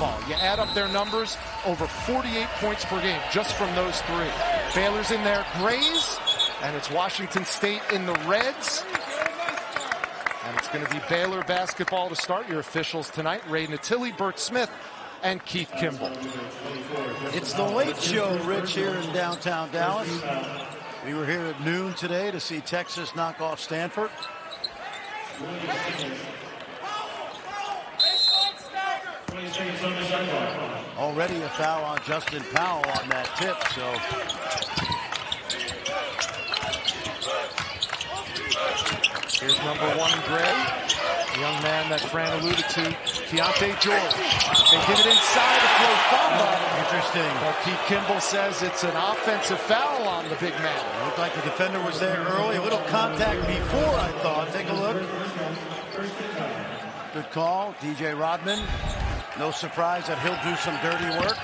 basketball. You add up their numbers, over 48 points per game just from those three. Baylor's in their grays, and it's Washington State in the reds. And it's going to be Baylor basketball to start. Your officials tonight: Ray Natilli, Bert Smith, and Keith Kimball. It's the Late Show, Rich, here in downtown Dallas. We were here at noon today to see Texas knock off Stanford. Already a foul on Justin Powell on that tip, so here's number 1 Gray, the young man that Fran alluded to, Keyonte George. They give it inside to Flo Thamba. Interesting. But Keith Kimball says it's an offensive foul on the big man. It looked like the defender was there early. A little contact before, I thought. Take a look. Good call, DJ Rodman. No surprise that he'll do some dirty work.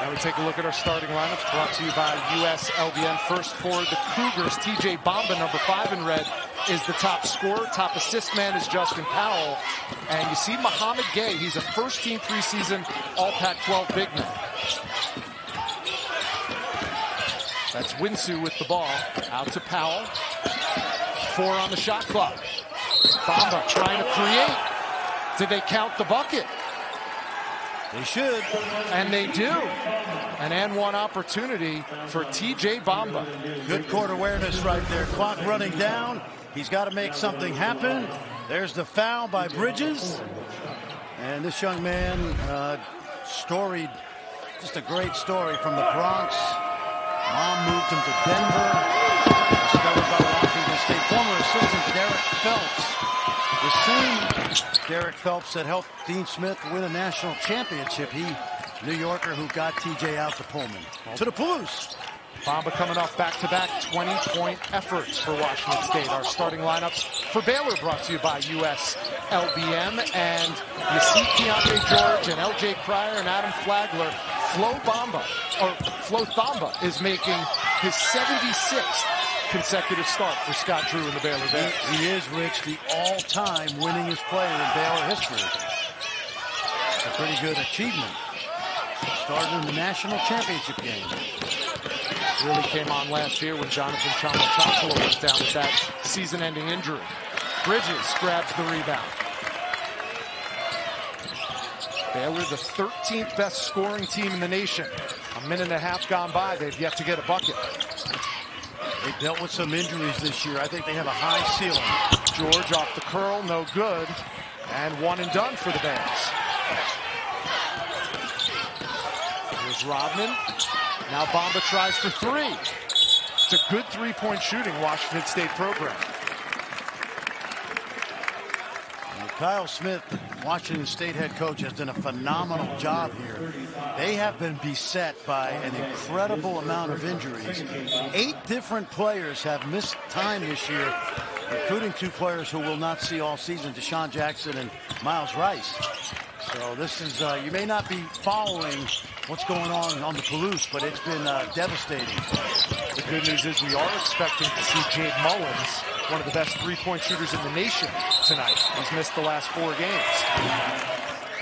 Now we take a look at our starting lineups, brought to you by US LBM. First for the Cougars, TJ Bamba, number 5 in red, is the top scorer. Top assist man is Justin Powell. And you see Muhammad Gay, he's a first-team preseason All-Pac-12 big man. That's Winsue with the ball. Out to Powell. 4 on the shot clock. Bamba trying to create. Did they count the bucket? They should. And they do. An and one opportunity for TJ Bamba. Good court awareness right there. Clock running down. He's got to make something happen. There's the foul by Bridges. And this young man, storied, just a great story from the Bronx. Mom moved him to Denver. Discovered by Washington State. Former assistant Derek Phelps. The same Derek Phelps that helped Dean Smith win a national championship. He, New Yorker, who got TJ out to Pullman. To the Palouse. Bamba coming off back-to-back 20-point efforts for Washington State. Our starting lineups for Baylor brought to you by US LBM. And you see Keyonte George and LJ Cryer and Adam Flagler. Flo Thamba is making his 76th consecutive start for Scott Drew in the Baylor Bears. He is, Rich, the all-time winningest player in Baylor history. It's a pretty good achievement. Started in the national championship game. Really came on last year when Jonathan Chama went down with that season-ending injury. Bridges grabs the rebound. Baylor, the 13th best scoring team in the nation. A minute and a half gone by. They've yet to get a bucket. They dealt with some injuries this year. I think they have a high ceiling. George off the curl, no good. And one and done for the Bears. Here's Rodman. Now Bamba tries for 3. It's a good three-point shooting Washington State program. And Kyle Smith, Washington State head coach, has done a phenomenal job here. They have been beset by an incredible amount of injuries. 8 different players have missed time this year, including 2 players who will not see all season, Deshaun Jackson and Miles Rice. So this is, you may not be following what's going on the Palouse, but it's been devastating. The good news is we are expecting to see Jade Mullins, one of the best three-point shooters in the nation, tonight. He's missed the last 4 games.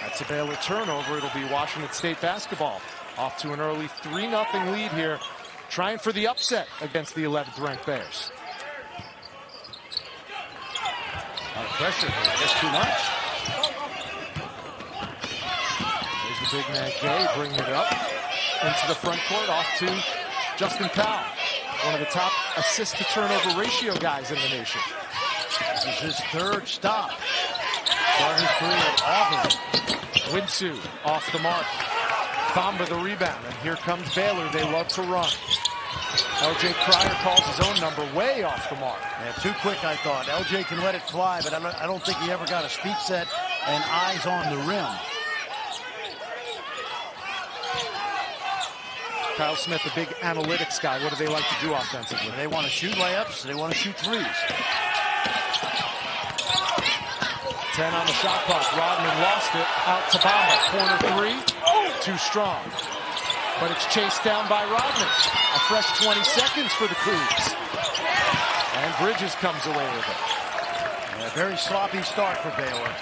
That's a Baylor turnover. It'll be Washington State basketball. Off to an early 3-0 lead here, trying for the upset against the 11th-ranked Bears. A lot of pressure here, just too much. There's the big man Gay bringing it up into the front court, off to Justin Powell, one of the top assist-to-turnover ratio guys in the nation. This is his 3rd stop. Started his career at Auburn. Winsue off the mark. Bamba the rebound, and here comes Baylor. They love to run. LJ Cryer calls his own number way off the mark. Yeah, too quick, I thought. LJ can let it fly, but I don't think he ever got his feet set and eyes on the rim. Kyle Smith, a big analytics guy. What do they like to do offensively? They want to shoot layups. They want to shoot threes. 10 on the shot clock. Rodman lost it. Out to Bamba. Corner 3. Too strong. But it's chased down by Rodman. A fresh 20 seconds for the Cougs. And Bridges comes away with it. A very sloppy start for Baylor.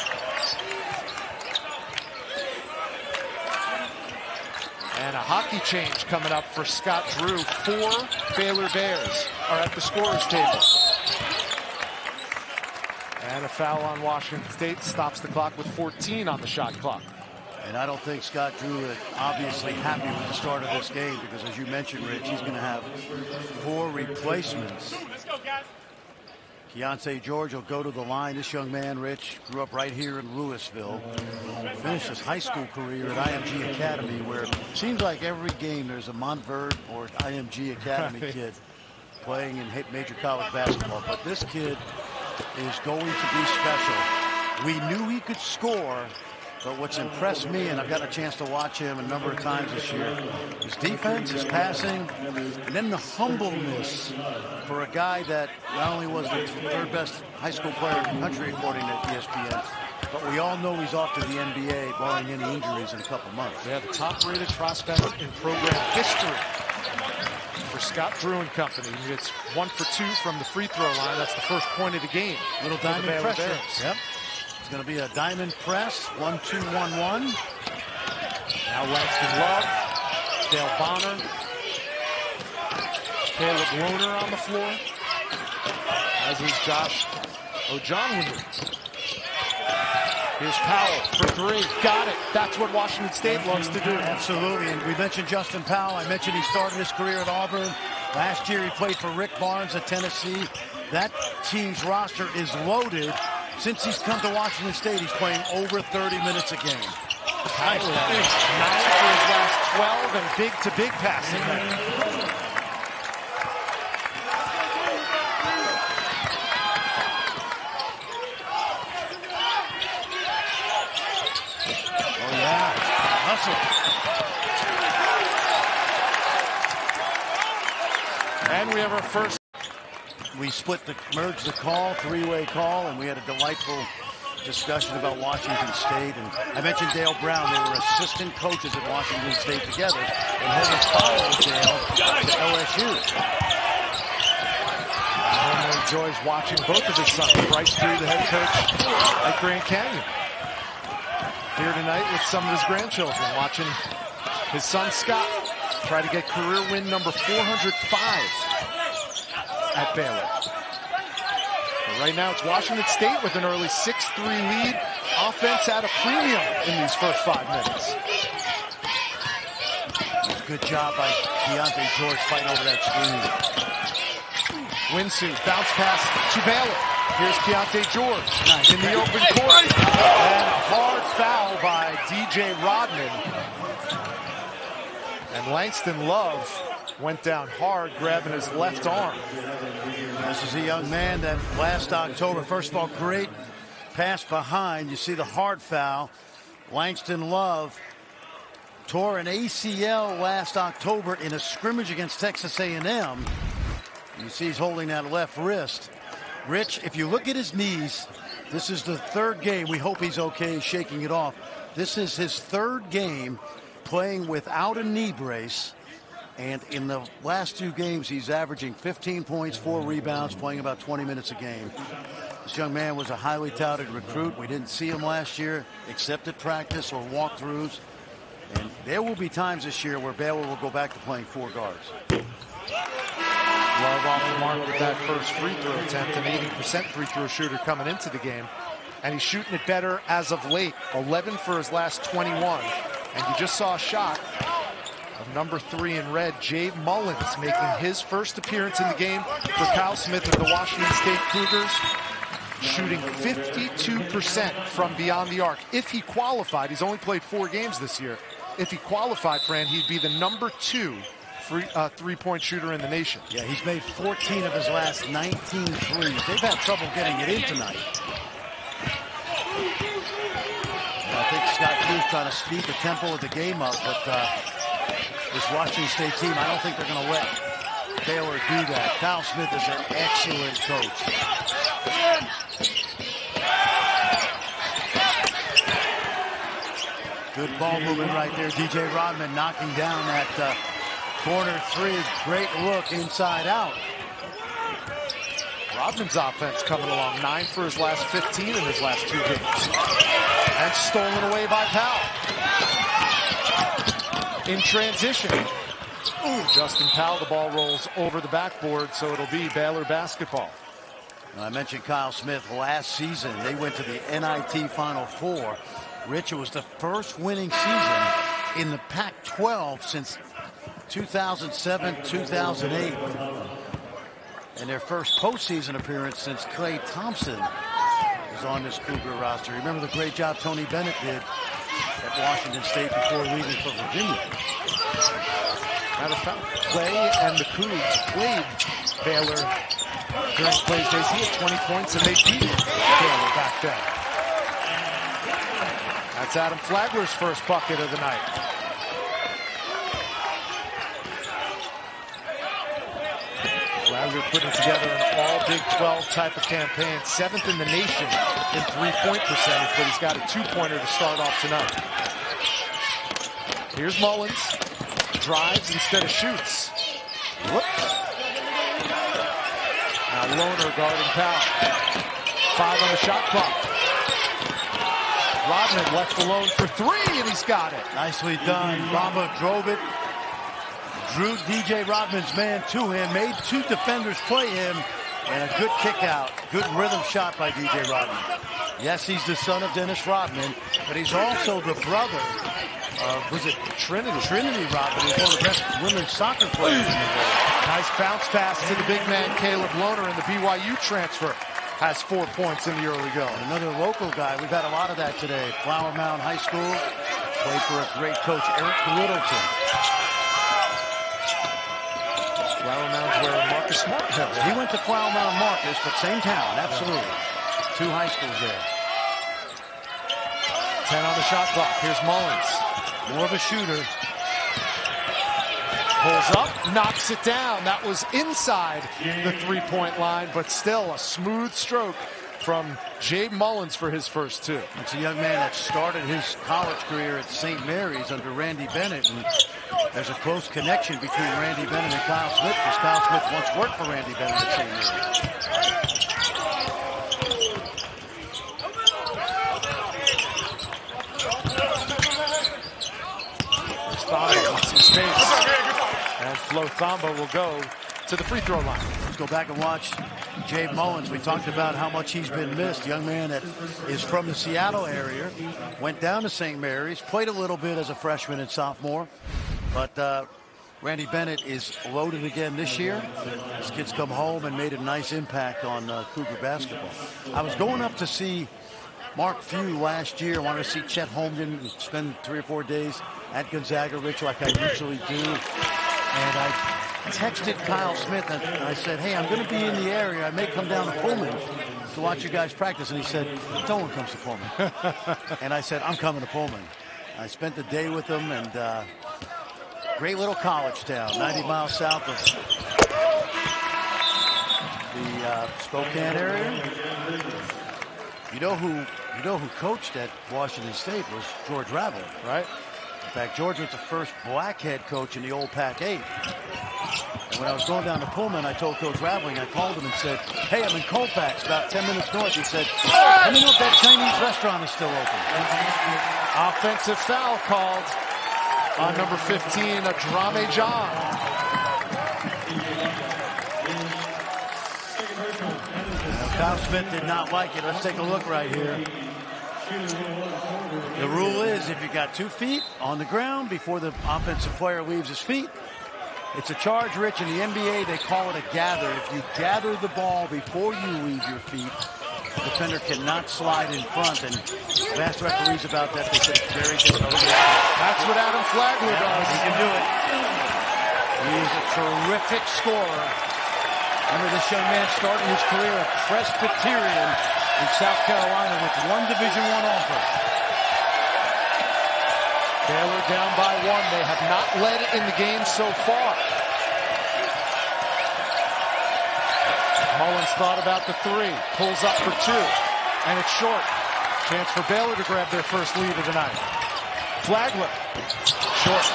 And a hockey change coming up for Scott Drew. 4 Baylor Bears are at the scorer's table. And a foul on Washington State stops the clock with 14 on the shot clock. And I don't think Scott Drew is obviously happy with the start of this game because, as you mentioned, Rich, he's going to have 4 replacements. Keyonte George will go to the line. This young man, Rich, grew up right here in Louisville. Finished his high school career at IMG Academy, where it seems like every game there's a Montverde or IMG Academy kid playing in major college basketball. But this kid is going to be special. We knew he could score, but what's impressed me, and I've got a chance to watch him a number of times this year, his defense, his passing, and then the humbleness for a guy that not only was the 3rd best high school player in the country according to ESPN, but we all know he's off to the NBA barring any injuries in a couple months. They have the top-rated prospect in program history for Scott Drew and company. It's 1 for 2 from the free throw line. That's the first point of the game. Little diamond pressure. Yep. It's going to be a diamond press. 1-2-1-1. Now Langston Love, Dale Bonner, Caleb Lohner on the floor, as is Josh Ojonwunu. Here's Powell for 3. Got it. That's what Washington State loves to do. Absolutely. And we mentioned Justin Powell. I mentioned he started his career at Auburn. Last year he played for Rick Barnes at Tennessee. That team's roster is loaded. Since he's come to Washington State, he's playing over 30 minutes a game. Nice. 9 for his last 12 and big-to-big passing. And we have our first. We merged the call, 3-way call, and we had a delightful discussion about Washington State. And I mentioned Dale Brown. They were assistant coaches at Washington State together, and Homer followed Dale to LSU. Homer enjoys watching both of his sons. Bryce Drew, the head coach at Grand Canyon, here tonight with some of his grandchildren, watching his son Scott try to get career win number 405 at Baylor. But right now it's Washington State with an early 6-3 lead. Offense at a premium in these first 5 minutes. Good job by Keyonte George fighting over that screen. Winsu, bounce pass to Baylor. Here's Keyonte George in the open court. And a hard foul by DJ Rodman. And Langston Love went down hard, grabbing his left arm. This is a young man that last October, first of all, great pass behind. You see the hard foul. Langston Love tore an ACL last October in a scrimmage against Texas A&M. You see he's holding that left wrist. Rich, if you look at his knees, this is the 3rd game. We hope he's okay shaking it off. This is his 3rd game playing without a knee brace. And in the last 2 games, he's averaging 15 points, 4 rebounds, playing about 20 minutes a game. This young man was a highly touted recruit. We didn't see him last year, except at practice or walkthroughs. And there will be times this year where Baylor will go back to playing 4 guards. Love off the mark with that first free throw attempt, an 80% free throw shooter coming into the game. And he's shooting it better as of late. 11 for his last 21. And you just saw a shot of number 3 in red, Jade Mullins, making his first appearance in the game for Kyle Smith of the Washington State Cougars, shooting 52% from beyond the arc. If he qualified, he's only played 4 games this year. If he qualified, Fran, he'd be the number 2 three-point shooter in the nation. Yeah, he's made 14 of his last 19 threes. They've had trouble getting it in tonight. I think Scott Drew's trying to speed the tempo of the game up, but this Washington State team, I don't think they're going to let Baylor do that. Kyle Smith is an excellent coach. Good ball movement right there. DJ Rodman knocking down that corner 3. Great look inside out. Rodman's offense coming along, 9 for his last 15 in his last 2 games. And stolen away by Powell. In transition. Ooh, Justin Powell, the ball rolls over the backboard, so it'll be Baylor basketball. I mentioned Kyle Smith last season. They went to the NIT Final Four. Rich, it was the first winning season in the Pac-12 since 2007, 2008. And their first postseason appearance since Klay Thompson was on this Cougar roster. Remember the great job Tony Bennett did at Washington State before leaving for Virginia. Matter of fact, Klay and the Cougs played Baylor during Clay's days. He had 20 points and they beat Baylor back then. That's Adam Flagler's first bucket of the night. Flagler putting together an all Big 12 type of campaign. 7th in the nation in three-point percentage, but he's got a 2-pointer to start off tonight. Here's Mullins. Drives instead of shoots. Whoops. Now Loner guarding Powell. 5 on the shot clock. Rodman left alone for 3, and he's got it. Nicely done. Bamba drove it. Drew DJ Rodman's man to him. Made 2 defenders play him. And a good kick out. Good rhythm shot by DJ Rodman. Yes, he's the son of Dennis Rodman, but he's also the brother of, was it Trinity Rodman, who's one of the best women's soccer players in the world. Nice bounce pass to the big man Caleb Loner, and the BYU transfer has 4 points in the early going. Another local guy. We've had a lot of that today. Flower Mound High School. Played for a great coach, Eric Littleton. Flower Mound's where Marcus Smart has. He went to Flower Mound Marcus, but same town, absolutely. 2 high schools there. 10 on the shot clock. Here's Mullins. More of a shooter. Pulls up, knocks it down. That was inside the 3-point line, but still a smooth stroke from Jay Mullins for his first 2. It's a young man that started his college career at St. Mary's under Randy Bennett, and there's a close connection between Randy Bennett and Kyle Smith, because Kyle Smith once worked for Randy Bennett at St. Mary's. Thamba wants some space. And Flo Thamba will go to the free throw line. Let's go back and watch Jay Mullins. We talked about how much he's been missed. Young man that is from the Seattle area, went down to St. Mary's, played a little bit as a freshman and sophomore, but Randy Bennett is loaded again this year. His kids come home and made a nice impact on Cougar basketball. I was going up to see Mark Few last year. I wanted to see Chet Holmgren, spend 3 or 4 days at Gonzaga, Rich, like I usually do. And I texted Kyle Smith and I said, hey, I'm going to be in the area. I may come down to Pullman to watch you guys practice. And he said, no one comes to Pullman. And I said, I'm coming to Pullman. I spent the day with them, and great little college town, 90 miles south of the Spokane area. You know who coached at Washington State was George Ravel, right? In fact, George was the first black head coach in the old Pac-8. And when I was going down to Pullman, I told Coach Raveling, I called him and said, hey, I'm in Colfax, about 10 minutes north. He said, let me know if that Chinese restaurant is still open. Offensive foul called on number 15, Adrame John. Kyle Smith did not like it. Let's take a look right here. The rule is if you got 2 feet on the ground before the offensive player leaves his feet, it's a charge, Rich. In the NBA, they call it a gather. If you gather the ball before you leave your feet, the defender cannot slide in front. And asked referees about that. They said it's very difficult. That's what Adam Flagler does. He can do it. He is a terrific scorer. Remember, this young man started his career at Presbyterian in South Carolina with 1 Division I offer. Baylor down by 1. They have not led in the game so far. Mullins thought about the 3. Pulls up for 2. And it's short. Chance for Baylor to grab their first lead of the night. Flagler. Short.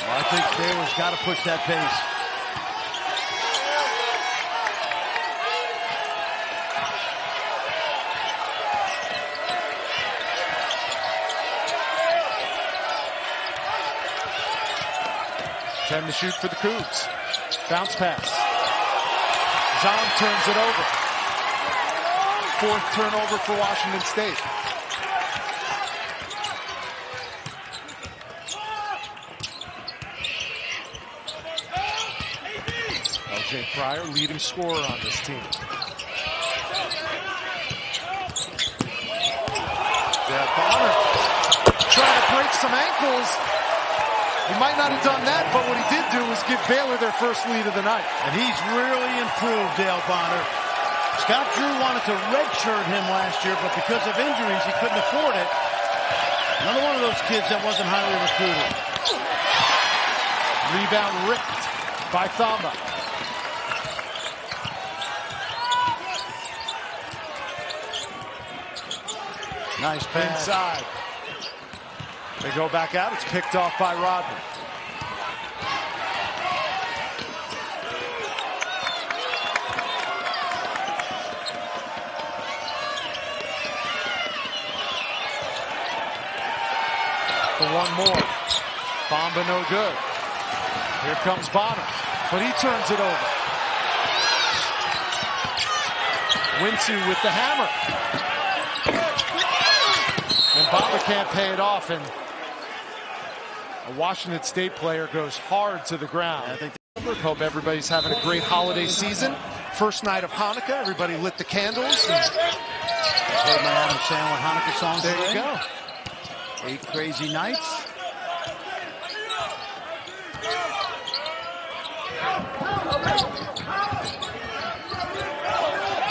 Well, I think Baylor's got to push that pace. 10 to shoot for the Cougs. Bounce pass. Jean turns it over. Fourth turnover for Washington State. LJ Pryor, leading scorer on this team. Yeah, Bonner trying to break some ankles. He might not have done that, but what he did do was give Baylor their first lead of the night. And he's really improved, Dale Bonner. Scott Drew wanted to redshirt him last year, but because of injuries, he couldn't afford it. Another one of those kids that wasn't highly recruited. Rebound ripped by Thamba. Nice pass. Inside. They go back out. It's picked off by Rodman. The one more. Bamba no good. Here comes Bonner, but he turns it over. Winsu with the hammer. And Bamba can't pay it off, and a Washington State player goes hard to the ground. I hope everybody's having a great holiday season. First night of Hanukkah, everybody lit the candles. Played my Adam Sandler Hanukkah songs There today. you go. 8 crazy nights.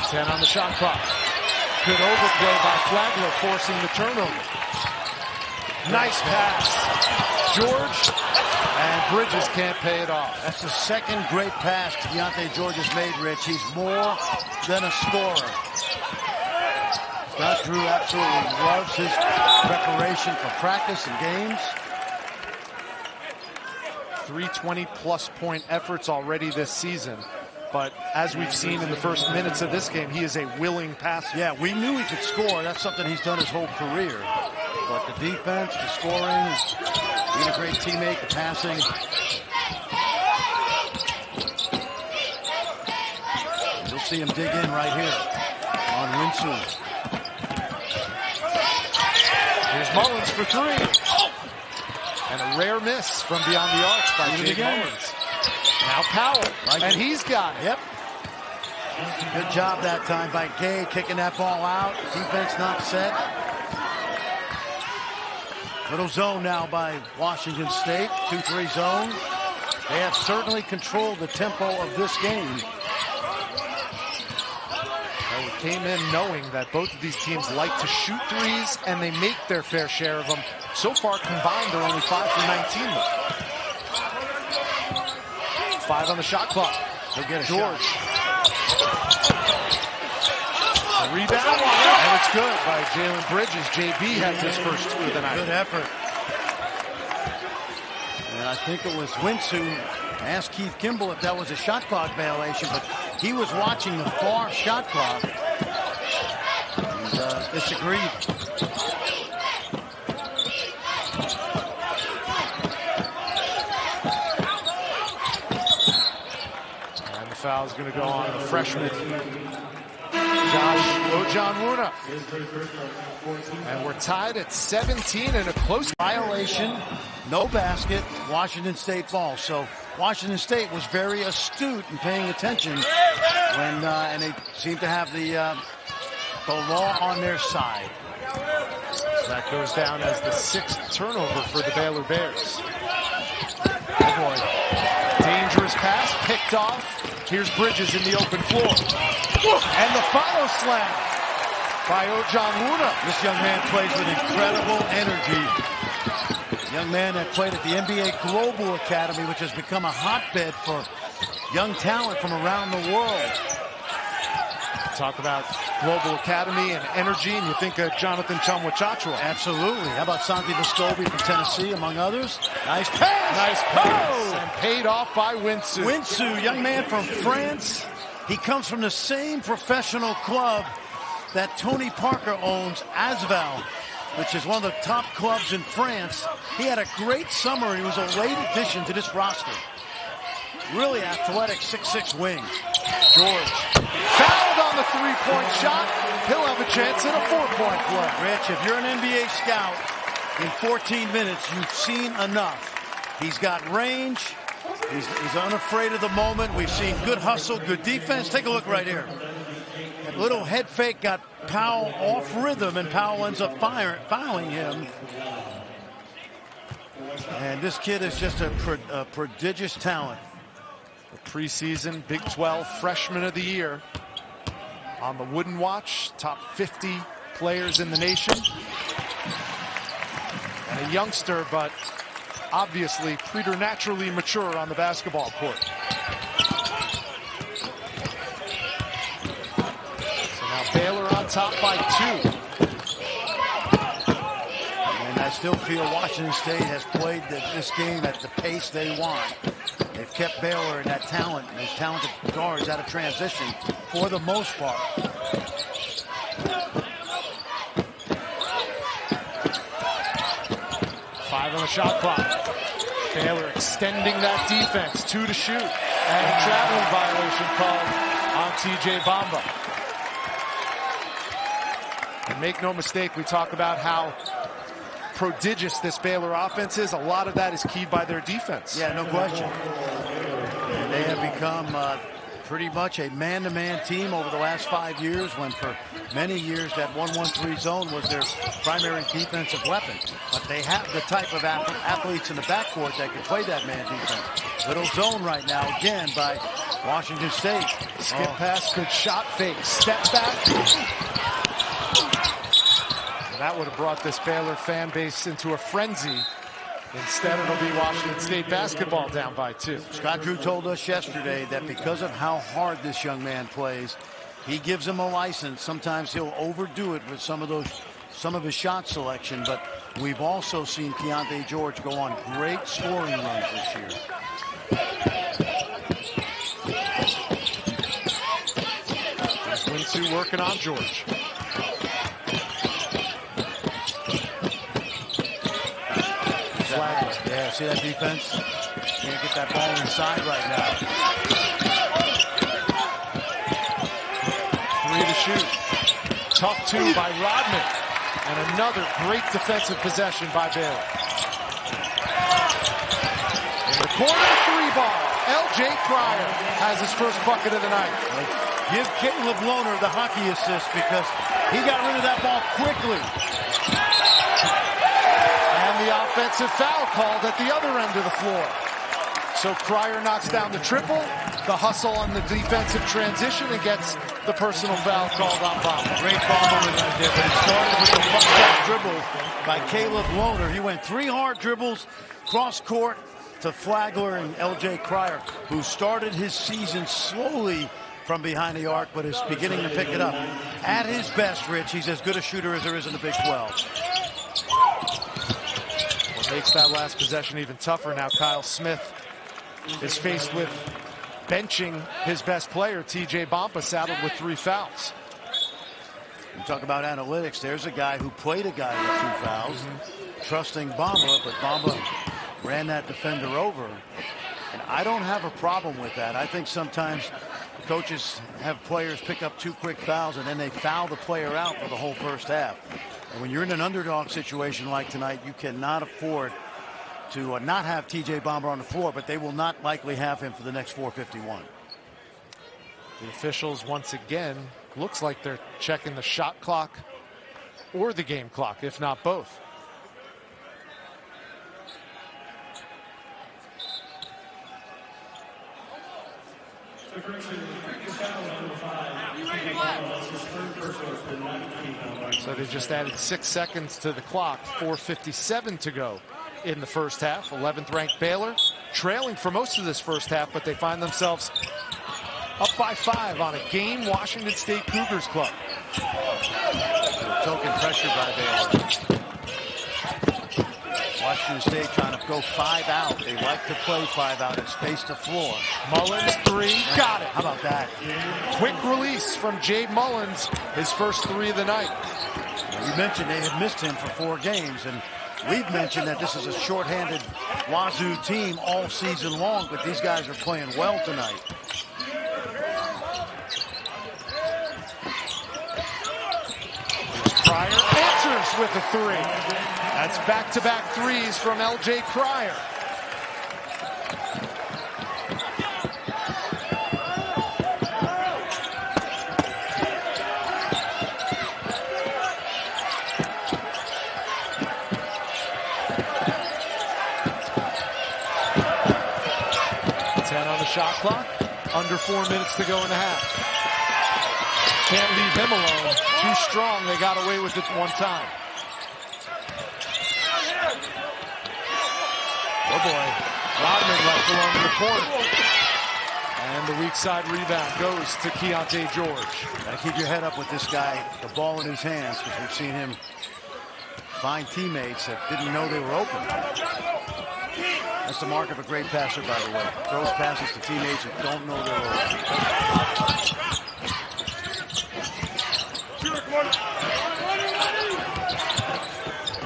Ten on the shot clock. Good overplay by Flagler, forcing the turnover. Nice pass. George, and Bridges can't pay it off. That's the second great pass Keyonte George has made, Rich. He's more than a scorer. Scott Drew absolutely loves his preparation for practice and games. 320-plus point efforts already this season. But as we've seen in the first minutes of this game, he is a willing passer. Yeah, we knew he could score. That's something he's done his whole career. But the defense, the scoring, being a great teammate, the passing. You'll see him dig in right here on Winsu. Here's Mullins for three. And a rare miss from beyond the arc by Jake Mullins. Now Powell, and he's got it. Yep. Good job that time by Gay, kicking that ball out. Defense not set. Little zone now by Washington State. 2-3 zone. They have certainly controlled the tempo of this game. Well, we came in knowing that both of these teams like to shoot threes, and they make their fair share of them. So far combined, they're only 5 for 19. 5 on the shot clock. He'll get a George. shot. A rebound, and it's good by Jalen Bridges. JB has his first 2 of the night. Good effort. And I think it was Winsu asked Keith Kimball if that was a shot clock violation, but he was watching the far shot clock and disagreed. Foul is going to go on the freshman, Ojanwuna. And we're tied at 17 in a close Violation, no basket, Washington State ball. So Washington State was very astute in paying attention when, and they seem to have the law on their side. So that goes down as the 6th turnover for the Baylor Bears. Oh boy. Dangerous pass, picked off. Here's Bridges in the open floor. And the follow slam by Ojanwuna. This young man plays with incredible energy. Young man that played at the NBA Global Academy, which has become a hotbed for young talent from around the world. Talk about Global Academy and energy, and you think of Jonathan Chumwa-Chachua. Absolutely. How about Santi Vescovi from Tennessee, among others? Nice pass. Nice pass. And paid off by Winsu. Winsu, young man from France. He comes from the same professional club that Tony Parker owns, Asvel. which is one of the top clubs in France. He had a great summer. He was a late addition to this roster. Really athletic 6'6" wing. George fouled on the three-point shot. He'll have a chance at a 4-point play. Rich, if you're an NBA scout, in 14 minutes, you've seen enough. He's got range. He's unafraid of the moment. We've seen good hustle, good defense. Take a look right here. That little head fake got Powell off rhythm, and Powell ends up fouling him. And this kid is just a prodigious talent. The preseason Big 12 Freshman of the Year on the Wooden Watch, top 50 players in the nation. And a youngster, but obviously preternaturally mature on the basketball court. So now Baylor on top by 2. And I still feel Washington State has played this game at the pace they want. They've kept Baylor and that talent, those talented guards out of transition for the most part. Five on the shot clock. Baylor extending that defense, 2 to shoot. And a traveling violation called on TJ Bamba. And make no mistake, we talk about how prodigious this Baylor offense is. A lot of that is keyed by their defense. Yeah, no question. And they have become pretty much a man-to-man team over the last 5 years, when for many years that 1-1-3 zone was their primary defensive weapon. But they have the type of athletes in the backcourt that can play that man defense. Little zone right now, again, by Washington State. Skip pass, good shot fake, step back. That would have brought this Baylor fan base into a frenzy. Instead, it'll be Washington State basketball down by 2. Scott Drew told us yesterday that because of how hard this young man plays, he gives him a license. Sometimes he'll overdo it with some of his shot selection, but we've also seen Keyonte George go on great scoring runs this year. There's Winsu working on George. Yeah, see that defense? Can't get that ball inside right now. 3 to shoot. Tough 2 by Rodman. And another great defensive possession by Baylor. In the corner, 3 ball. L.J. Cryer has his first bucket of the night. Give Caleb Lohner the hockey assist, because he got rid of that ball quickly. And the offensive foul called at the other end of the floor. So Cryer knocks down the triple, the hustle on the defensive transition, and gets the personal foul called on Bamba. Great Bamba right there, but it started with the fuck-up dribble by Caleb Lohner. He went 3 hard dribbles, cross-court to Flagler and L.J. Cryer, who started his season slowly from behind the arc, but is beginning to pick it up. At his best, Rich, he's as good a shooter as there is in the Big 12. What makes that last possession even tougher now, Kyle Smith is faced with benching his best player, TJ Bamba, saddled with 3 fouls. You talk about analytics. There's a guy who played a guy with 2 fouls, trusting Bamba, but Bamba ran that defender over. And I don't have a problem with that. I think sometimes coaches have players pick up 2 quick fouls and then they foul the player out for the whole first half. And when you're in an underdog situation like tonight, you cannot afford to not have TJ Bamba on the floor, but they will not likely have him for the next 4:51. The officials once again, looks like they're checking the shot clock or the game clock, if not both. So they just added 6 seconds to the clock. 4:57 to go in the first half. 11th ranked Baylor trailing for most of this first half, but they find themselves up by 5 on a game Washington State Cougars club. Token pressure by Baylor. Washington State trying to go 5 out. They like to play 5 out and space the floor. Mullins 3, got it. How about that? Quick release from Jade Mullins, his first 3 of the night. You mentioned they had missed him for 4 games, and we've mentioned that this is a shorthanded Wazoo team all season long, but these guys are playing well tonight. Cryer answers with a 3. That's back-to-back threes from L.J. Cryer. Shot clock, under 4 minutes to go in the half. Can't leave him alone. Too strong. They got away with it one time. Oh boy. Rodman left alone in the corner. And the weak side rebound goes to Keyonte George. Gotta keep your head up with this guy, the ball in his hands, because we've seen him find teammates that didn't know they were open. That's the mark of a great passer, by the way. Throws passes to teammates that don't know they're open.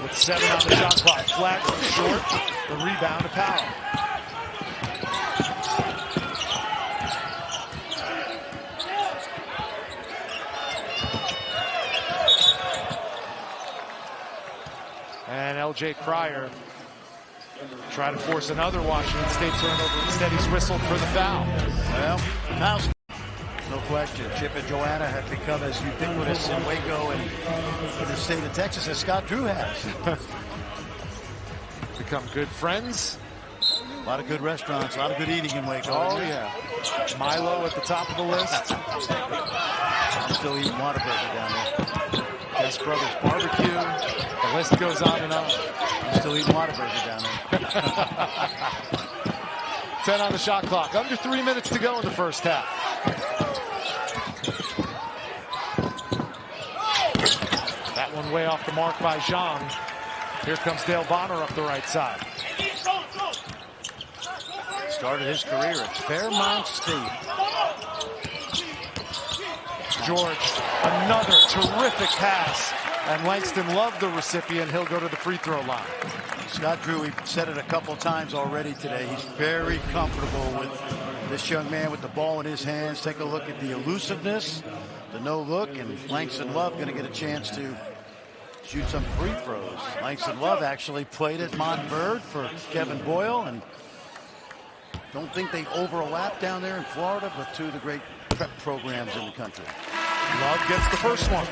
With 7 on the shot clock, Flagler short, the rebound to Powell. And L.J. Cryer try to force another Washington State turnover. Instead, he's whistled for the foul. Well, foul's no question. Chip and Joanna have become as ubiquitous in Waco and in the state of Texas as Scott Drew has. Become good friends. A lot of good restaurants, a lot of good eating in Waco. Oh, yeah. Milo at the top of the list. Still eating Whataburger down there. Best Brothers Barbecue. The list goes on and on. Still eating Whataburger down there. 10 on the shot clock. Under 3 minutes to go in the first half. That one way off the mark by Zhang. Here comes Dale Bonner up the right side. Started his career at Fairmont State. George, another terrific pass. And Langston loved the recipient. He'll go to the free throw line. Scott Drew, we've said it a couple times already today. He's very comfortable with this young man with the ball in his hands. Take a look at the elusiveness, the no look, and Langston Love going to get a chance to shoot some free throws. Langston Love actually played at Montverde for Kevin Boyle, and don't think they overlap down there in Florida, but 2 of the great prep programs in the country. Love gets the first one.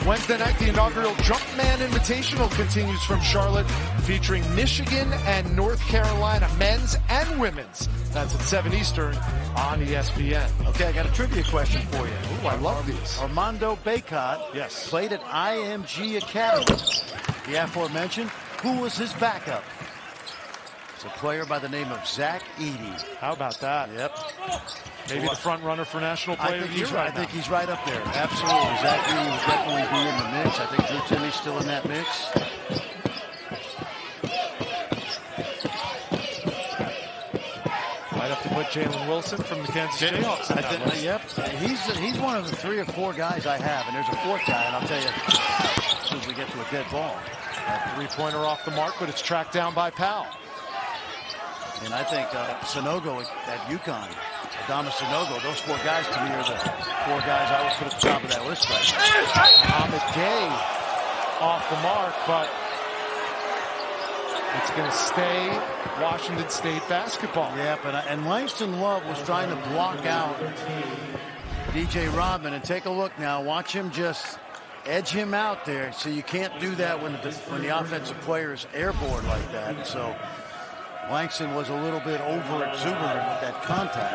Wednesday night, the inaugural Jumpman Invitational continues from Charlotte, featuring Michigan and North Carolina men's and women's. That's at 7 Eastern on ESPN. Okay, I got a trivia question for you. Ooh, I love these. Armando Baycott played at IMG Academy. The aforementioned. Who was his backup? It's a player by the name of Zach Edey. How about that? Yep. Maybe the front runner for National Player of the Year. I think he's right up there. Absolutely. Zach Edey will definitely be in the mix. I think Drew Timme's still in that mix. Might have to put Jalen Wilson from the Kansas Jayhawks in that list. Yep. He's one of the 3 or 4 guys I have, and there's a 4th guy, and I'll tell you as soon as we get to a dead ball. That 3-pointer off the mark, but it's tracked down by Powell. And I think Sanogo at UConn, Adama Sanogo, those 4 guys to me are the 4 guys I would put at the top of that list right now. Ahmed Gay off the mark, but it's going to stay Washington State basketball. Yeah, and Langston Love was trying to block out DJ Rodman, and take a look now. Watch him just edge him out there. So you can't do that when the offensive player is airborne like that. And so Langston was a little bit over exuberant with that contact.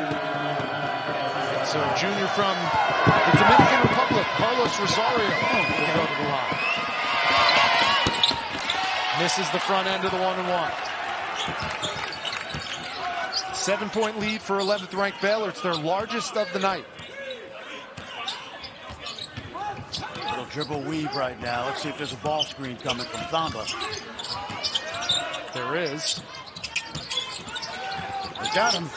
So junior from the Dominican Republic, Carlos Rosario, will go to the line. Misses the front end of the 1-and-1. 7-point lead for 11th ranked Baylor. It's their largest of the night. Little dribble weave right now. Let's see if there's a ball screen coming from Thamba. There is. They got him.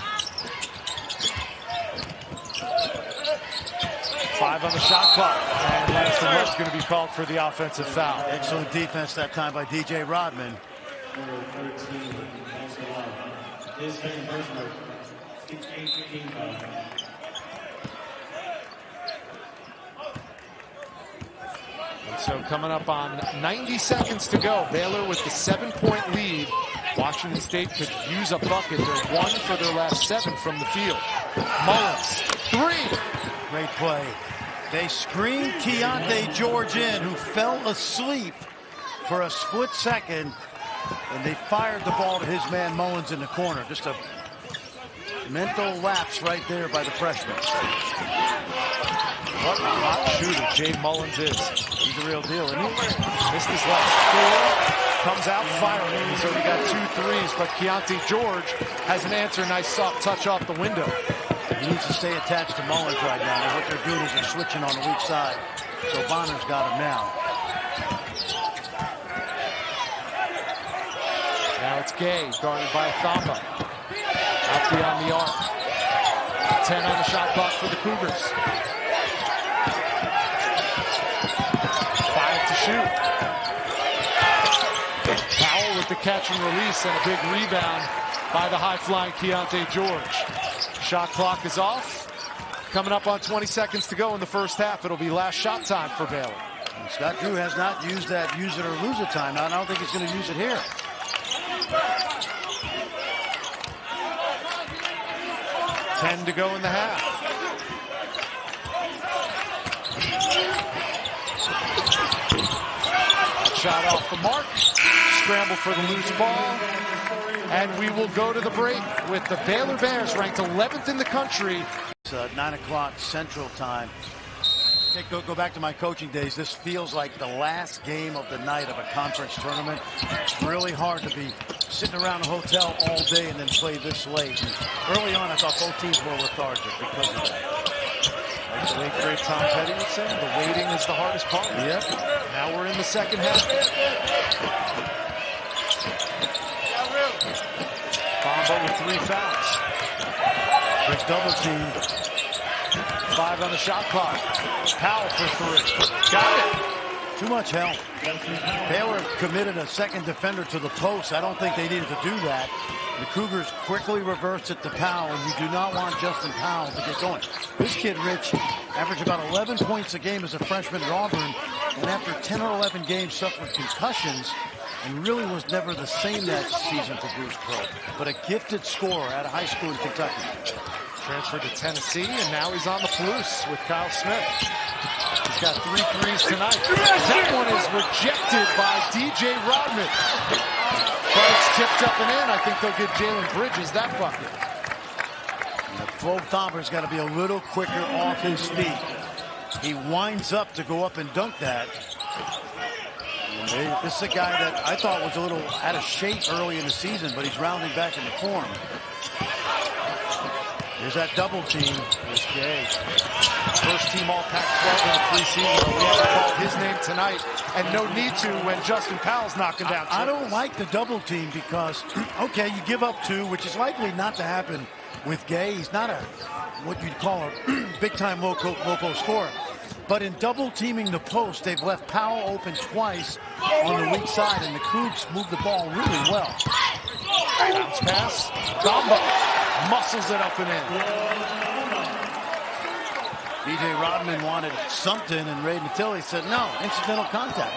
5 on the shot clock. And Langston Webb's going to be called for the offensive foul. Excellent defense that time by DJ Rodman. And so coming up on 90 seconds to go, Baylor with the 7-point lead. Washington State could use a bucket. They're 1 for their last 7 from the field. Mullins, 3. Great play. They screened Keyonte George in, who fell asleep for a split second, and they fired the ball to his man Mullins in the corner. Just a mental lapse right there by the freshman. What a hot shooter Jay Mullins is. He's the real deal, isn't he? Missed his last 4. Comes out firing. He's already got 2 threes, but Keyonte George has an answer. Nice soft touch off the window. He needs to stay attached to Mullins right now. And what they're doing is they're switching on the weak side. So Bonner's got him now. Now it's Gay, guarded by Thamba. Out beyond the arc. 10 on the shot clock for the Cougars. 5 to shoot. Powell with the catch and release and a big rebound by the high-flying Keyonte George. Shot clock is off. Coming up on 20 seconds to go in the first half. It'll be last shot time for Baylor. And Scott Drew has not used that use it or lose it time. I don't think he's going to use it here. $10 to go in the half. Shot off the mark. Scramble for the loose ball. And we will go to the break with the Baylor Bears ranked 11th in the country. It's 9 o'clock Central Time. Go back to my coaching days. This feels like the last game of the night of a conference tournament. It's really hard to be sitting around a hotel all day and then play this late. And early on, I thought both teams were lethargic because of that. Like the late great Tom Petty would say, the waiting is the hardest part. Yep. Now we're in the second half. Bombo with 3 fouls. Big double team. 5 on the shot clock. Powell for 3. Got it. Too much help. Baylor committed a second defender to the post. I don't think they needed to do that. The Cougars quickly reversed it to Powell, and you do not want Justin Powell to get going. This kid, Rich, averaged about 11 points a game as a freshman at Auburn, and after 10 or 11 games suffered concussions and really was never the same that season for Bruce Pro. But a gifted scorer out of high school in Kentucky. Transferred to Tennessee, and now he's on the Palouse with Kyle Smith. He's got 3 threes tonight. That one is rejected by DJ Rodman. But it's tipped up and in. I think they'll give Jalen Bridges that bucket. Flo Thomber's got to be a little quicker off his feet. He winds up to go up and dunk that. This is a guy that I thought was a little out of shape early in the season, but he's rounding back into form. There's that double team. This Gay. First team all Pac-12 in the preseason. We have to call his name tonight, and no need to when Justin Powell's knocking down. I don't like the double team because, okay, you give up 2, which is likely not to happen with Gay. He's not a what you'd call a big-time loco scorer. But in double teaming the post, they've left Powell open twice on the weak side, and the Cougs moved the ball really well. Bounce pass. Gamba muscles it up and in. DJ Rodman wanted something, and Ray Natili said no, incidental contact.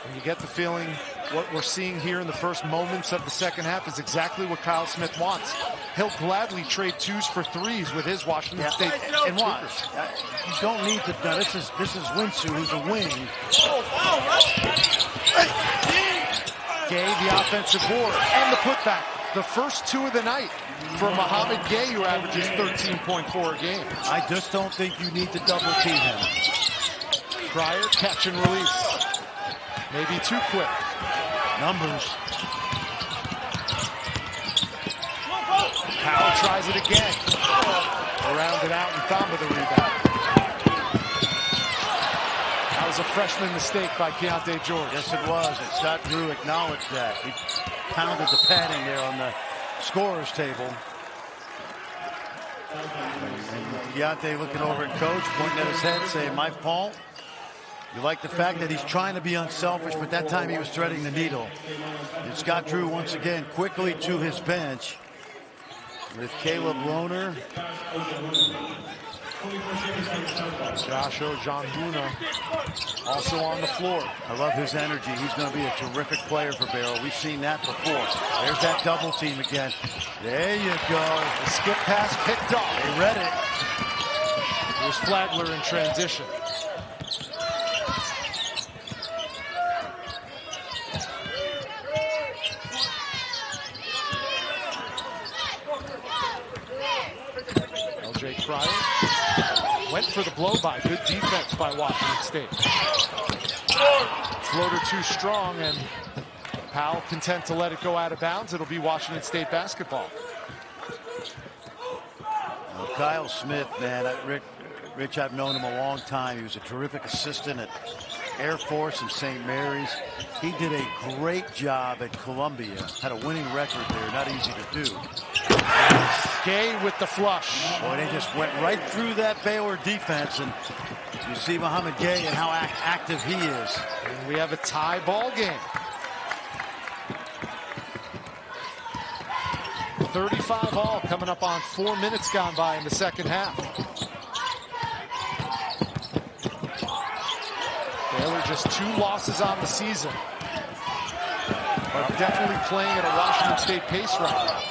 And you get the feeling what we're seeing here in the first moments of the second half is exactly what Kyle Smith wants. He'll gladly trade 2s for 3s with his Washington State and watch. You don't need to. No, this is Winsue, who's a wing. Gay, the offensive board, and the putback. The first 2 of the night for Mohamed Gay, who averages 13.4 a game. I just don't think you need to double team him. Pryor, catch and release. Maybe too quick. Numbers. Powell tries it again. Around it out and Thamba the rebound. That was a freshman mistake by Keyonte George. Yes, it was. And Scott Drew acknowledged that. He pounded the padding there on the scorer's table. And Keyonte looking over at Coach, pointing at his head, saying, my fault. You like the fact that he's trying to be unselfish, but that time he was threading the needle. And Scott Drew once again quickly to his bench with Caleb Lohner. Josh Ojanbuna also on the floor. I love his energy. He's going to be a terrific player for Baylor. We've seen that before. There's that double team again. There you go. The skip pass picked off. They read it. Here's Flagler in transition. LJ Cryer went for the blow-by. Good defense by Washington State. Floater too strong, and Powell content to let it go out of bounds. It'll be Washington State basketball. Well, Kyle Smith, man, Rich, I've known him a long time. He was a terrific assistant at Air Force and St. Mary's. He did a great job at Columbia. Had a winning record there, not easy to do. Gay with the flush. Boy, they just went right through that Baylor defense, and you see Mohamed Gay and how active he is. And we have a tie ball game. 35 all coming up on 4 minutes gone by in the second half. Baylor just 2 losses on the season, but definitely playing at a Washington State pace right now.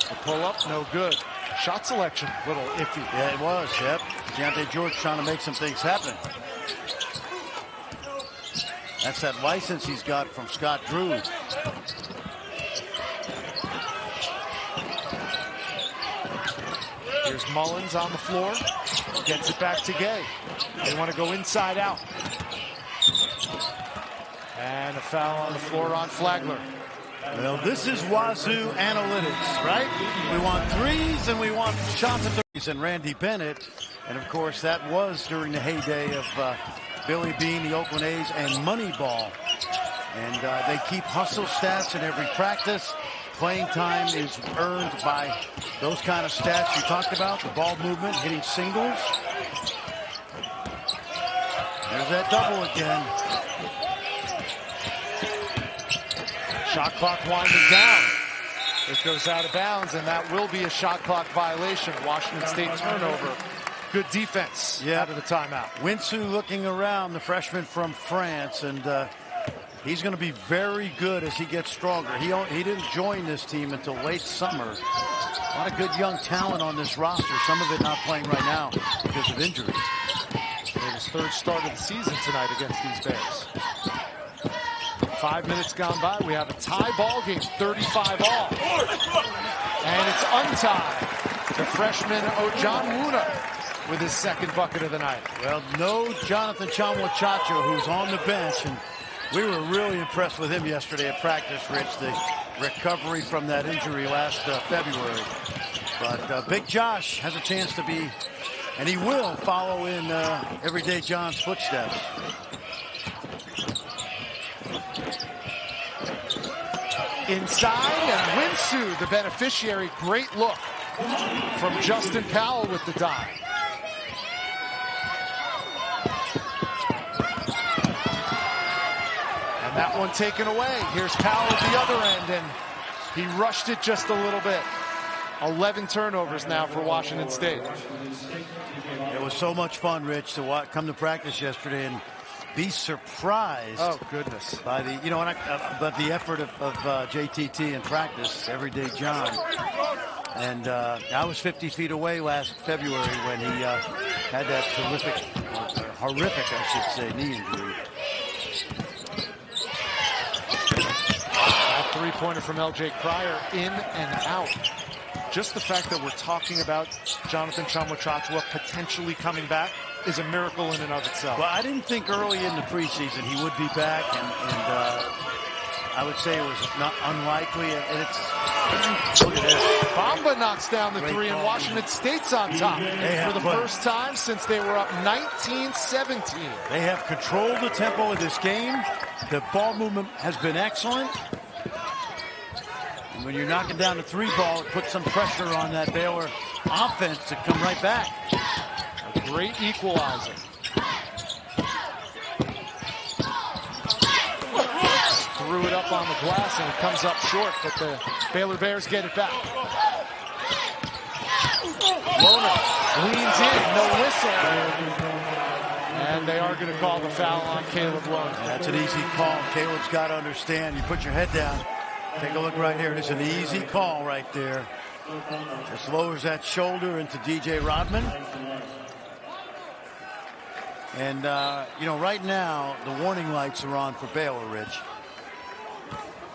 The pull up, no good. Shot selection, little iffy. Yeah, it was, yep. Keyonte George trying to make some things happen. That's that license he's got from Scott Drew. Here's Mullins on the floor. Gets it back to Gay. They want to go inside out. And a foul on the floor on Flagler. Well, this is Wazoo analytics, right? We want threes and we want shots at threes. And Randy Bennett. And, of course, that was during the heyday of Billy Bean, the Oakland A's, and Moneyball. And they keep hustle stats in every practice. Playing time is earned by those kind of stats you talked about, the ball movement, hitting singles. There's that double again. Shot clock winding down. It goes out of bounds, and that will be a shot clock violation. Washington State turnover. Good defense out of the timeout. Winsou looking around, the freshman from France, and he's going to be very good as he gets stronger. He didn't join this team until late summer. A lot of good young talent on this roster. Some of it not playing right now because of injuries. His 3rd start of the season tonight against these Bears. 5 minutes gone by. We have a tie ball game, 35 all. And it's untied. The freshman Ojanbuna with his 2nd bucket of the night. Well, no Jonathan Chamwa-Chacho, who's on the bench, and we were really impressed with him yesterday at practice, Rich, the recovery from that injury last February. But Big Josh has a chance to be, and he will follow in Everyday John's footsteps. Inside, and Winsou, the beneficiary. Great look from Justin Powell with the dive. And that one taken away. Here's Powell at the other end, and he rushed it just a little bit. 11 turnovers now for Washington State. It was so much fun, Rich, to come to practice yesterday and be surprised. Oh, goodness. By the, but the effort of JTT in practice, Everyday John. And I was 50 feet away last February when he had that horrific, I should say, knee injury. That 3-pointer from LJ Cryer, in and out. Just the fact that we're talking about Jonathan Chamwa-Chacho potentially coming back is a miracle in and of itself. Well, I didn't think early in the preseason he would be back, and I would say it was not unlikely. And it's, look at this. Bamba knocks down the 3, and Washington State's on top for the first time since they were up 19-17. They have controlled the tempo of this game. The ball movement has been excellent. When you're knocking down the 3 ball, it puts some pressure on that Baylor offense to come right back. A great equalizer. Threw it up on the glass and it comes up short, but the Baylor Bears get it back. Lohner leans in, no whistle. And they are going to call the foul on Caleb Lohner. That's an easy call. Caleb's got to understand. You put your head down. Take a look right here. It's an easy call right there. Just lowers that shoulder into DJ Rodman. And, you know, right now, the warning lights are on for Baylor, Rich.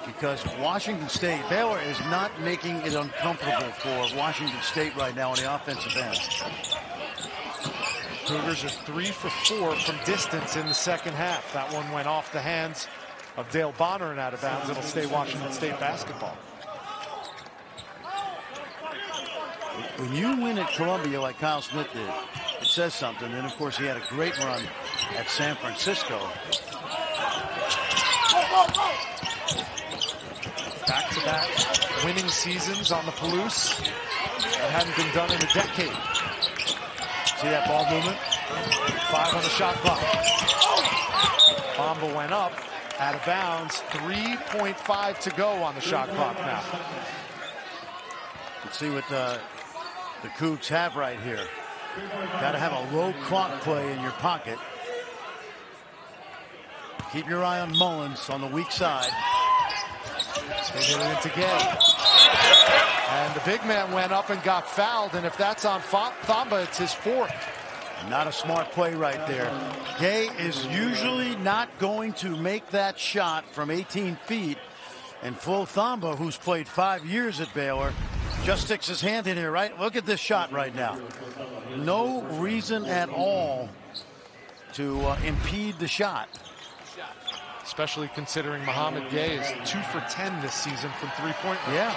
Because Washington State, Baylor is not making it uncomfortable for Washington State right now on the offensive end. Cougars are 3 for 4 from distance in the second half. That one went off the hands of Dale Bonner and out of bounds. It'll stay Washington State basketball. When you win at Columbia like Kyle Smith did, it says something. And of course he had a great run at San Francisco. Back-to-back winning seasons on the Palouse. That hadn't been done in a decade. See that ball movement? 5 on the shot clock. Bamba went up, out of bounds. 3.5 to go on the shot clock now. Let's see what the Cougs have right here. Got to have a low clock play in your pocket. Keep your eye on Mullins on the weak side. They get it into Gay. And the big man went up and got fouled, and if that's on Thamba, it's his 4th. Not a smart play right there. Gay is usually not going to make that shot from 18 feet. And Flo Thamba, who's played 5 years at Baylor, just sticks his hand in here, right? Look at this shot right now. No reason at all to impede the shot. Especially considering Mohamed Gay is 2 for 10 this season from 3-point range. Yeah.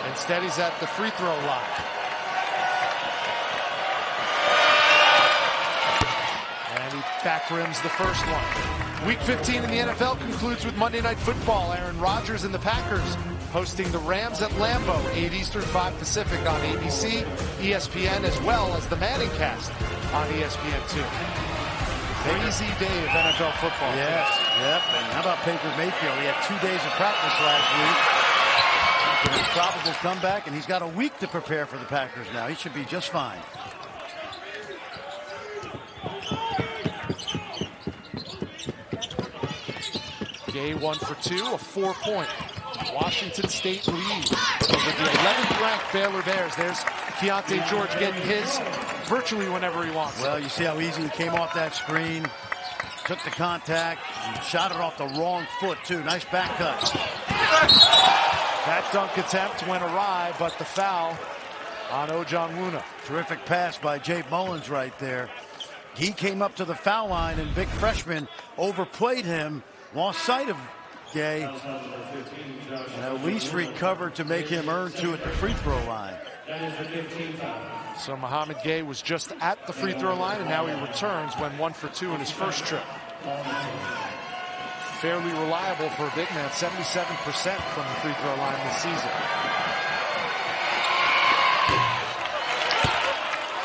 Instead, he's at the free throw line. And he back rims the first one. Week 15 in the NFL concludes with Monday Night Football. Aaron Rodgers and the Packers hosting the Rams at Lambeau, 8 Eastern, 5 Pacific on ABC, ESPN, as well as the Manning Cast on ESPN2. Crazy day of NFL football. Yes, yep. And how about Baker Mayfield? He had 2 days of practice last week. His probable comeback, and he's got a week to prepare for the Packers now. He should be just fine. Gay 1 for 2, a 4-point Washington State lead over the 11th ranked Baylor Bears. There's Keyonte George getting his virtually whenever he wants. Well, you see how easy he came off that screen, took the contact, and shot it off the wrong foot, too. Nice back cut. That dunk attempt went awry, but the foul on Ojonwuna. Terrific pass by Jay Mullins right there. He came up to the foul line, and big freshman overplayed him, lost sight of Gay, and at least recovered to make him earn 2 at the free throw line. So Mohamed Gay was just at the free throw line, and now he returns when 1 for 2 in his first trip. Fairly reliable for a big man, 77% from the free throw line this season.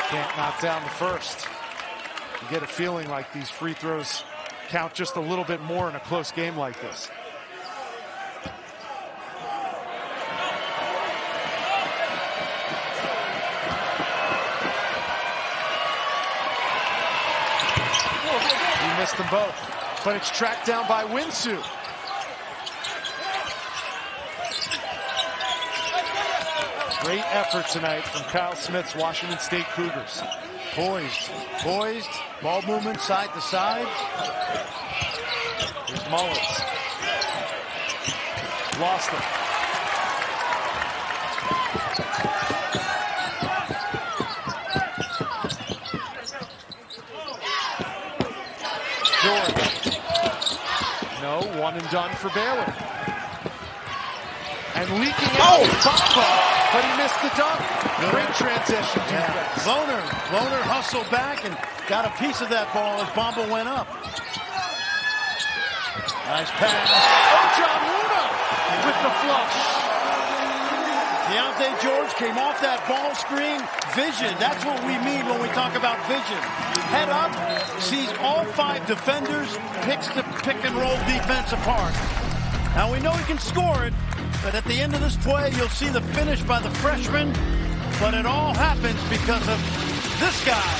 Can't knock down the first. You get a feeling like these free throws count just a little bit more in a close game like this. He missed them both, but it's tracked down by Winsu. Great effort tonight from Kyle Smith's Washington State Cougars. Poised, ball movement side to side. Here's Mullins. Lost it. George. No, one and done for Baylor. And leaking out Bamba, but he missed the dunk. Great transition defense. Lohner hustled back and got a piece of that ball as Bamba went up. Nice pass. Ojonwuna with the flush. Keyonte George came off that ball screen. Vision, that's what we mean when we talk about vision. Head up, sees all 5 defenders, picks the pick and roll defense apart. Now we know he can score it, but at the end of this play, you'll see the finish by the freshman. But it all happens because of this guy.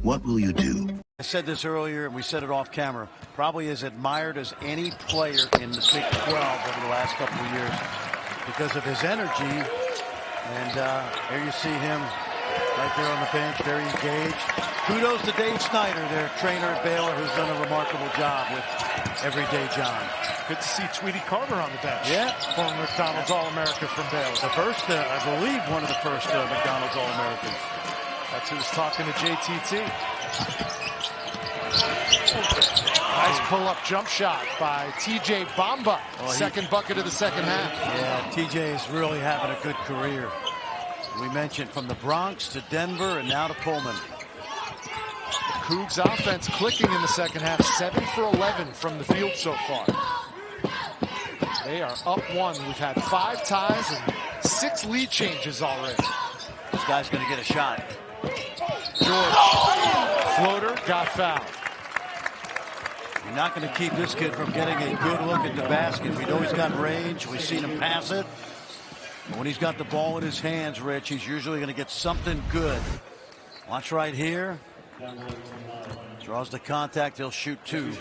What will you do? I said this earlier, and we said it off camera. Probably as admired as any player in the Big 12 over the last couple of years because of his energy. And there you see him right there on the bench, very engaged. Kudos to Dave Snyder, their trainer at Baylor, who's done a remarkable job with Everyday John. Good to see Tweety Carter on the bench. Yeah. Former McDonald's All-America from Baylor. The first, I believe, one of the first McDonald's All-Americans. That's who's talking to JTT. Nice pull-up jump shot by TJ Bamba. Second bucket of the second half. Yeah, TJ is really having a good career. We mentioned from the Bronx to Denver and now to Pullman. The Cougs offense clicking in the second half. 7 for 11 from the field so far. They are up 1. We've had 5 ties and 6 lead changes already. This guy's going to get a shot. George, floater, got fouled. You're not going to keep this kid from getting a good look at the basket. We know he's got range. We've seen him pass it. But when he's got the ball in his hands, Rich, he's usually going to get something good. Watch right here. Draws the contact. He'll shoot 2.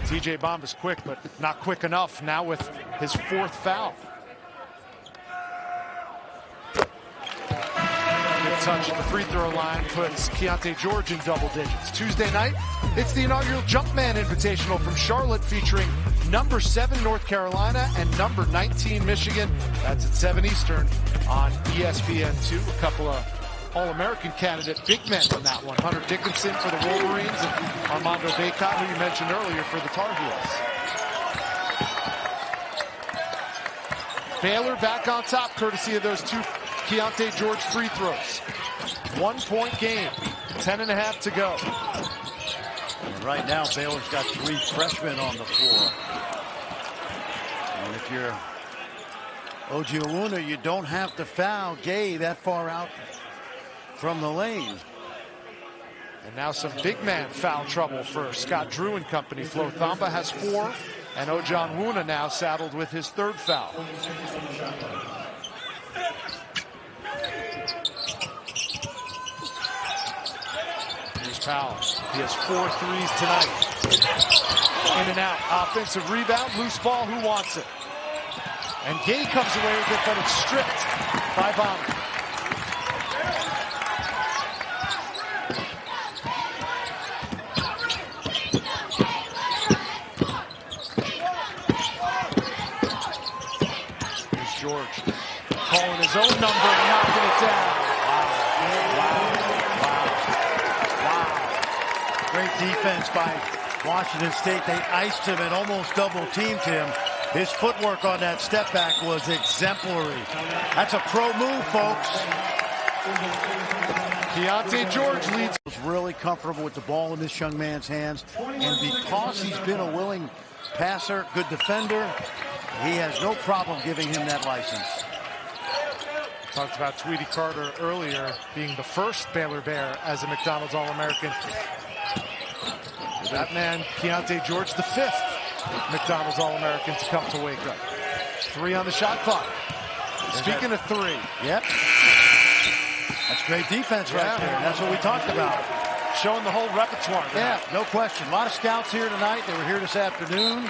TJ Bamba's quick, but not quick enough now with his 4th foul. Touch at the free throw line puts Keyonte George in double digits. Tuesday night, it's the inaugural Jumpman Invitational from Charlotte featuring number 7 North Carolina and number 19 Michigan. That's at 7 Eastern on ESPN2. A couple of All-American candidate big men in that one. Hunter Dickinson for the Wolverines and Armando Bacot, who you mentioned earlier, for the Tar Heels. Baylor back on top courtesy of those 2 Keyonte George free throws. 1-point game, 10.5 to go. And right now, Baylor's got 3 freshmen on the floor. And if you're Ojiawuna, you don't have to foul Gay that far out from the lane. And now some big man foul trouble for Scott Drew and company. Flo Thamba has 4, and Ojiawuna now saddled with his 3rd foul. Powell. He has 4 threes tonight. In and out. Offensive rebound. Loose ball. Who wants it? And Gay comes away with it, but it's stripped by Bamba. Here's George calling his own number and knocking it down. Great defense by Washington State. They iced him and almost double-teamed him. His footwork on that step back was exemplary. That's a pro move, folks. Keyonte George leads. Was really comfortable with the ball in this young man's hands. And because he's been a willing passer, good defender, he has no problem giving him that license. Talked about Tweety Carter earlier being the first Baylor Bear as a McDonald's All-American. That man, Keyonte George, the 5th McDonald's All-American to come to wake up. 3 on the shot clock. Speaking of 3. Yep. That's great defense right there. That's what we talked about. Showing the whole repertoire. Yeah, no question. A lot of scouts here tonight. They were here this afternoon.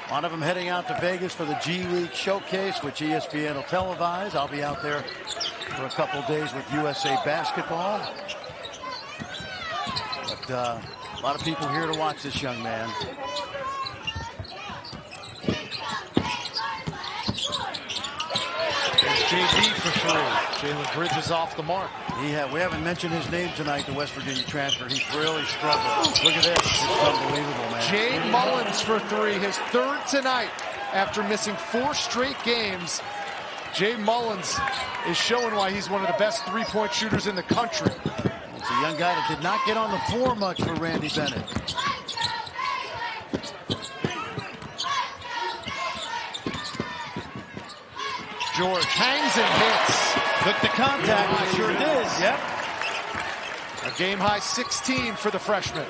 A lot of them heading out to Vegas for the G League Showcase, which ESPN will televise. I'll be out there for a couple days with USA Basketball. But a lot of people here to watch this young man. There's JB for 3. Jalen Bridges off the mark. We haven't mentioned his name tonight, the West Virginia transfer. He's really struggled. Look at this. It's unbelievable, man. Jay Mullins for 3, his 3rd tonight after missing 4 straight games. Jay Mullins is showing why he's one of the best three-point shooters in the country. It's a young guy that did not get on the floor much for Randy Bennett. George hangs and hits. Took the contact, sure did. Yep. A game-high 16 for the freshman.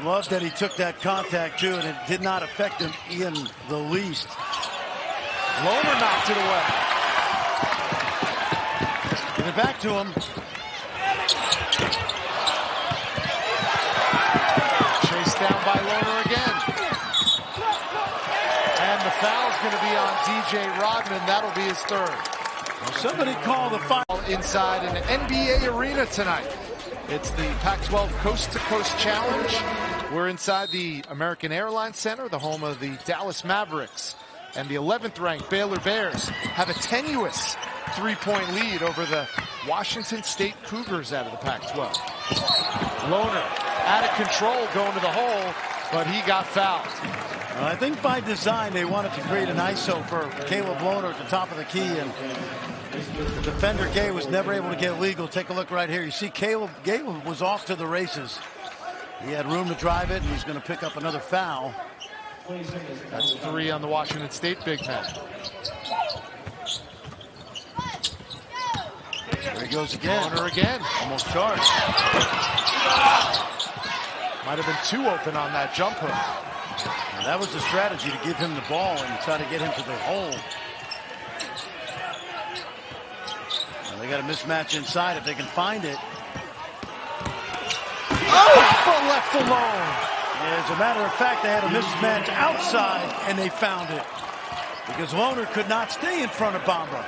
Love that he took that contact, too, and it did not affect him in the least. Lohner knocked it away. Give it back to him. Chased down by Lohner again. And the foul's going to be on DJ Rodman. That'll be his third. Well, somebody call the foul. Inside an NBA arena tonight. It's the Pac-12 Coast-to-Coast Challenge. We're inside the American Airlines Center, the home of the Dallas Mavericks. And the 11th ranked Baylor Bears have a tenuous three-point lead over the Washington State Cougars out of the Pac-12. Lohner out of control going to the hole, but he got fouled. Well, I think by design they wanted to create an ISO for Caleb Lohner at the top of the key, and the defender Gay was never able to get legal. Take a look right here. You see Caleb was off to the races. He had room to drive it, and he's going to pick up another foul. That's 3 on the Washington State big man. There he goes again. Lohner again. Almost charged. Might have been 2 open on that jump hook. And that was the strategy, to give him the ball and try to get him to the hole. And they got a mismatch inside if they can find it. Oh, left alone. As a matter of fact, they had a mismatch outside, and they found it. Because Lohner could not stay in front of Bamba.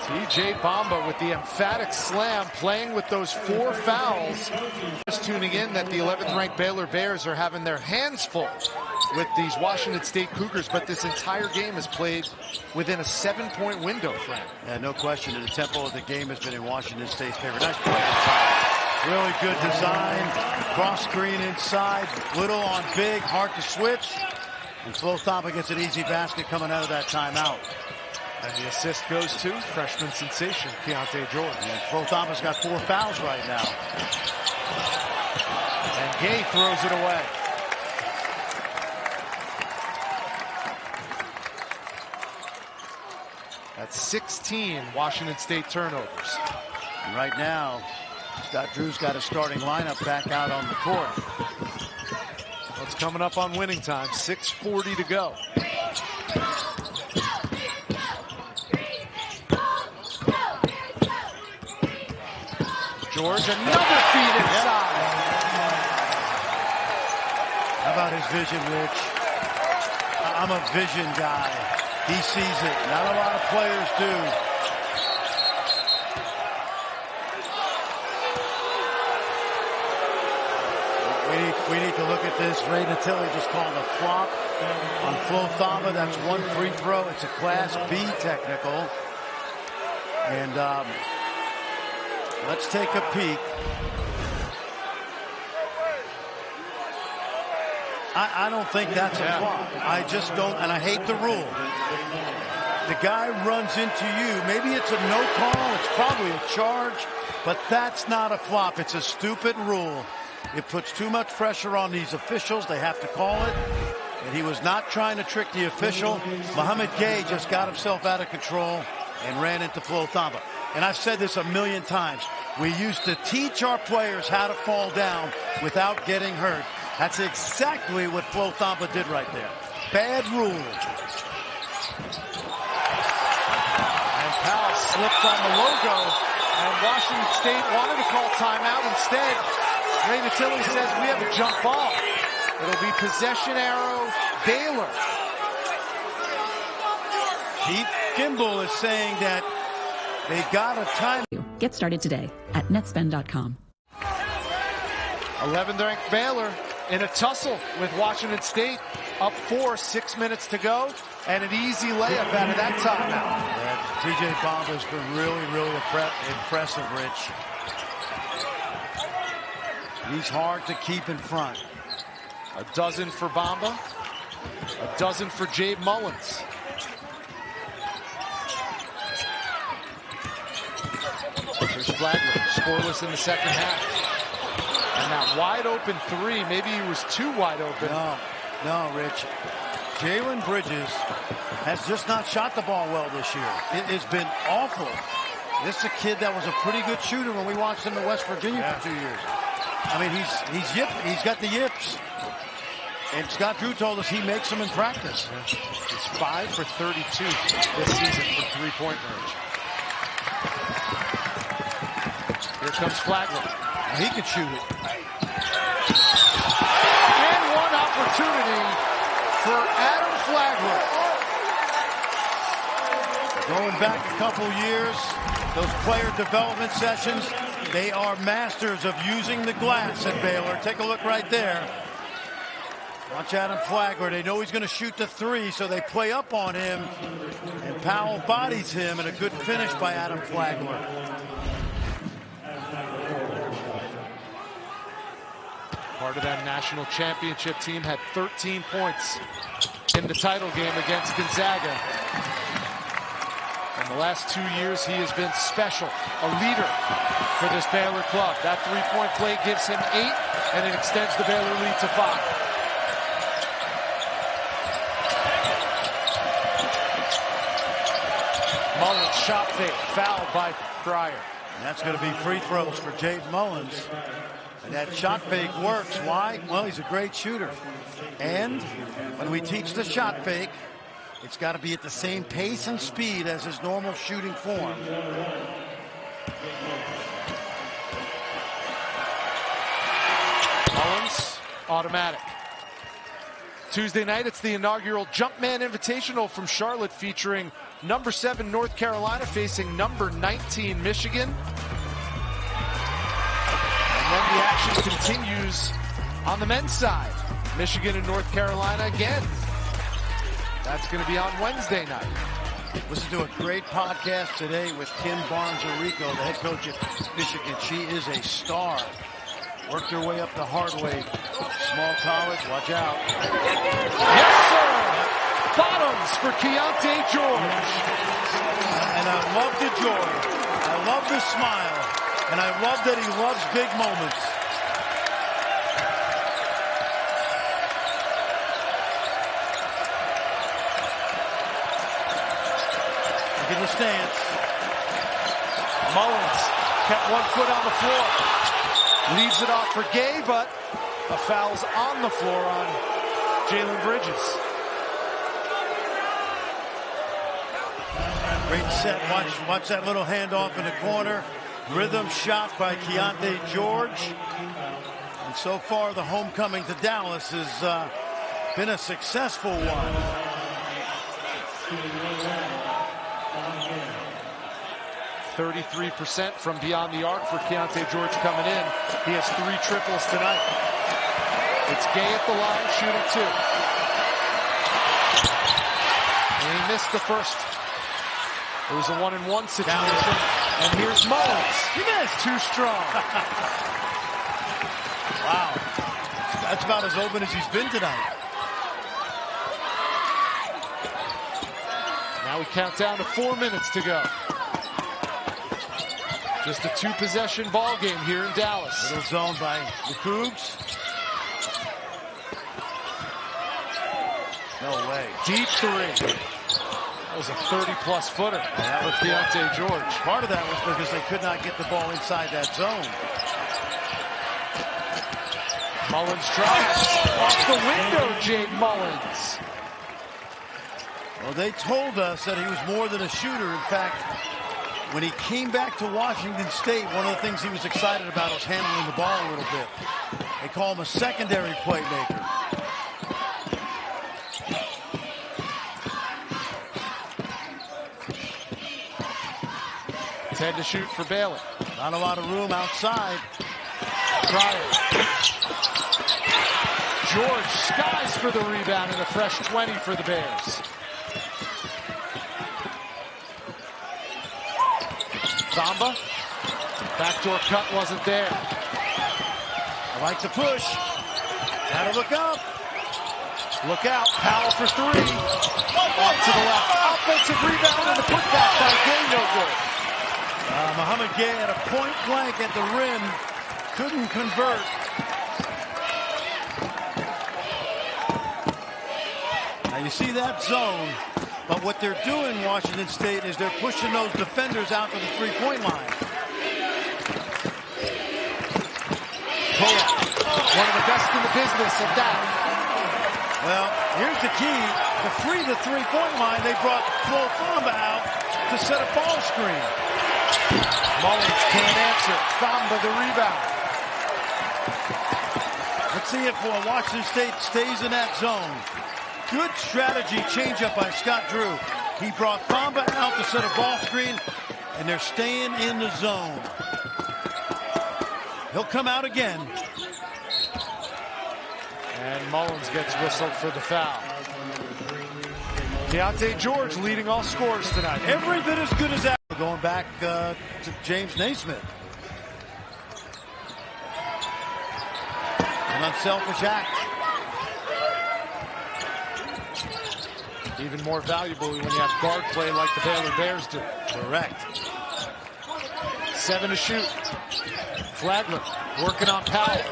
T.J. Bamba with the emphatic slam, playing with those 4 fouls. Just tuning in that the 11th ranked Baylor Bears are having their hands full with these Washington State Cougars, but this entire game is played within a 7-point window, Frank. Yeah, no question. The tempo of the game has been in Washington State's favor. Nice play. Really good design. Cross screen inside. Little on big. Hard to switch. And Flo Thamba gets an easy basket coming out of that timeout. And the assist goes to freshman sensation Keyonte George. And Flo Thamba's got 4 fouls right now. And Gay throws it away. That's 16 Washington State turnovers. And right now, Scott Drew's got a starting lineup back out on the court. What's coming up on winning time? 6:40 to go. George, another feed inside. How about his vision, Rich? I'm a vision guy. He sees it. Not a lot of players do. We need to look at this. Ray Natili just called a flop on Flo Thamba. That's 1 free throw. It's a Class B technical. And let's take a peek. I don't think that's a flop. I just don't, and I hate the rule. The guy runs into you. Maybe it's a no call. It's probably a charge, but that's not a flop. It's a stupid rule. It puts too much pressure on these officials. They have to call it. And he was not trying to trick the official. Mohamed Gay just got himself out of control and ran into Flo Thamba. And I've said this a million times. We used to teach our players how to fall down without getting hurt. That's exactly what Flo Thamba did right there. Bad rule. And Powell slipped on the logo, and Washington State wanted to call timeout. Instead, Ray Natili says we have a jump ball. It'll be possession arrow, Baylor. Keith Kimball is saying that they got a time. Get started today at netspend.com. 11th ranked Baylor in a tussle with Washington State, up 4, 6 minutes to go, and an easy layup out of that timeout. T.J. Bamba's been really impressive, Rich. He's hard to keep in front. A dozen for Bamba, a dozen for Jade Mullins. Here's Flagler, scoreless in the second half. And that wide open three, maybe he was too wide open. No, Rich. Jalen Bridges has just not shot the ball well this year. It has been awful. This is a kid that was a pretty good shooter when we watched him in West Virginia for 2 years. I mean, he's got the yips. And Scott Drew told us he makes them in practice. He's 5 for 32 this season from three-point range. Here comes Flagler. He can shoot it. And one opportunity for Adam Flagler. Going back a couple years, those player development sessions, they are masters of using the glass at Baylor. Take a look right there. Watch Adam Flagler. They know he's going to shoot the three, so they play up on him. And Powell bodies him, and a good finish by Adam Flagler. Part of that national championship team had 13 points in the title game against Gonzaga. In the last 2 years, he has been special, a leader for this Baylor club. That three-point play gives him 8, and it extends the Baylor lead to 5. Mullins shot fake, fouled by Fryer. And that's going to be free throws for Jaden Mullins. And that shot fake works. Why? Well, he's a great shooter. And when we teach the shot fake, it's got to be at the same pace and speed as his normal shooting form. Mullins, automatic. Tuesday night, it's the inaugural Jumpman Invitational from Charlotte, featuring number 7 North Carolina facing number 19 Michigan. And then the action continues on the men's side. Michigan and North Carolina again. That's going to be on Wednesday night. Listen to a great podcast today with Kim Barnes-Arico, the head coach at Michigan. She is a star. Worked her way up the hard way. Small college, watch out. Yes, sir! Bottoms for Keyonte George. And I love the joy. I love the smile. And I love that he loves big moments. Look at the stance. Mullins kept 1 foot on the floor. Leaves it off for Gay, but a foul's on the floor on Jalen Bridges. Great set. Watch that little handoff in the corner. Rhythm shot by Keyonte George. And so far, the homecoming to Dallas has been a successful one. 33% from beyond the arc for Keyonte George coming in. He has 3 triples tonight. It's Gay at the line, shooting 2. And he missed the first. It was a 1-and-1 situation. And here's Mullins. He missed. Too strong. Wow. That's about as open as he's been tonight. Now we count down to 4 minutes to go. Just a 2-possession ball game here in Dallas. Little zone by the Cougs. No way. Deep 3. That was a 30-plus footer for Keyonte George. Part of that was because they could not get the ball inside that zone. Mullins tries. Off the window, Jade Mullins. Well, they told us that he was more than a shooter. In fact, when he came back to Washington State, one of the things he was excited about was handling the ball a little bit. They call him a secondary playmaker. 10 to shoot for Baylor. Not a lot of room outside. Fryer. George skies for the rebound and a fresh 20 for the Bears. Zamba. Backdoor cut wasn't there. I like the push. Gotta look up. Look out. Powell for 3. Off to the left. Offensive rebound and the putback by Gay, no good. Muhammad Gay at a point blank at the rim. Couldn't convert. Now you see that zone, but what they're doing, Washington State, is they're pushing those defenders out to the three-point line. Pull-up. One of the best in the business at that. Well, here's the key. To free the three-point line, they brought Flo Famba out to set a ball screen. Mullins can't answer. Famba the rebound. Let's see if Washington State stays in that zone. Good strategy change-up by Scott Drew. He brought Famba out to set a ball screen, and they're staying in the zone. He'll come out again. And Mullins gets whistled for the foul. Keyonte George leading all scorers tonight. Every bit as good as that. Going back to James Naismith. An unselfish act. Even more valuable when you have guard play like the Baylor Bears do. Correct. 7 to shoot. Flagler working on Powell.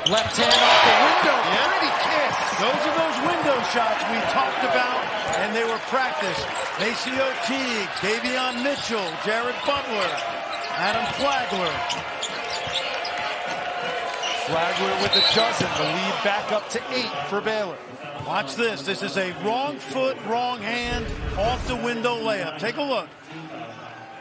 Left hand off the window. Yeah. Pretty kiss. Those are those window shots we talked about, and they were practiced. Maceo Teague, Davion Mitchell, Jared Butler, Adam Flagler. Flagler with a dozen. The lead back up to 8 for Baylor. Watch this. This is a wrong foot, wrong hand, off the window layup. Take a look.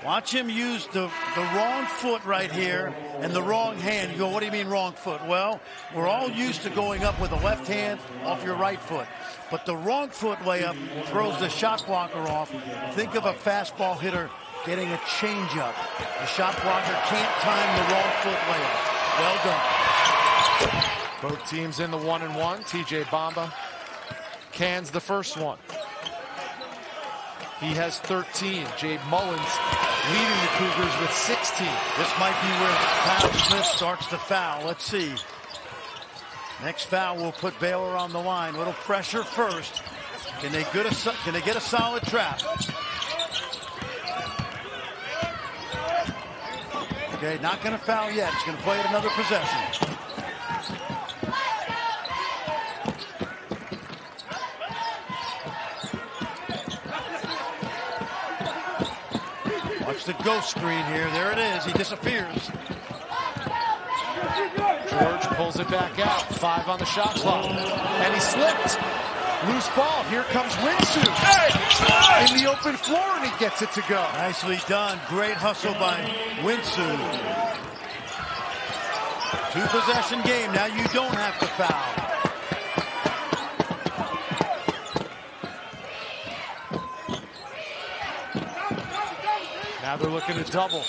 Watch him use the wrong foot right here and the wrong hand. You go, what do you mean wrong foot? Well, we're all used to going up with the left hand off your right foot. But the wrong foot layup throws the shot blocker off. Think of a fastball hitter getting a changeup. The shot blocker can't time the wrong foot layup. Well done. Both teams in the 1-and-1. TJ Bamba cans the first one. He has 13. Jade Mullins leading the Cougars with 16. This might be where Kyle Smith starts to foul. Let's see. Next foul will put Baylor on the line. A little pressure first. Can they get a solid trap? Okay, not going to foul yet. He's going to play it another possession. Watch the ghost screen here. There it is. He disappears. George pulls it back out. 5 on the shot clock. And he slipped. Loose ball. Here comes Winsu. In the open floor, and he gets it to go. Nicely done. Great hustle by Winsu. 2-possession game. Now you don't have to foul. Now they're looking to double.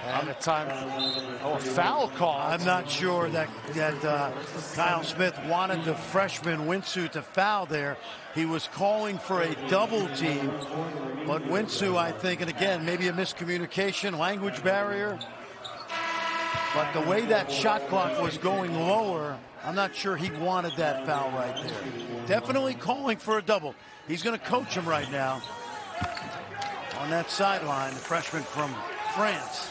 And a foul call. I'm not sure that Kyle Smith wanted the freshman Winsu to foul there. He was calling for a double team. But Winsu, I think, and again, maybe a miscommunication, language barrier. But the way that shot clock was going lower, I'm not sure he wanted that foul right there. Definitely calling for a double. He's going to coach him right now. On that sideline, the freshman from France.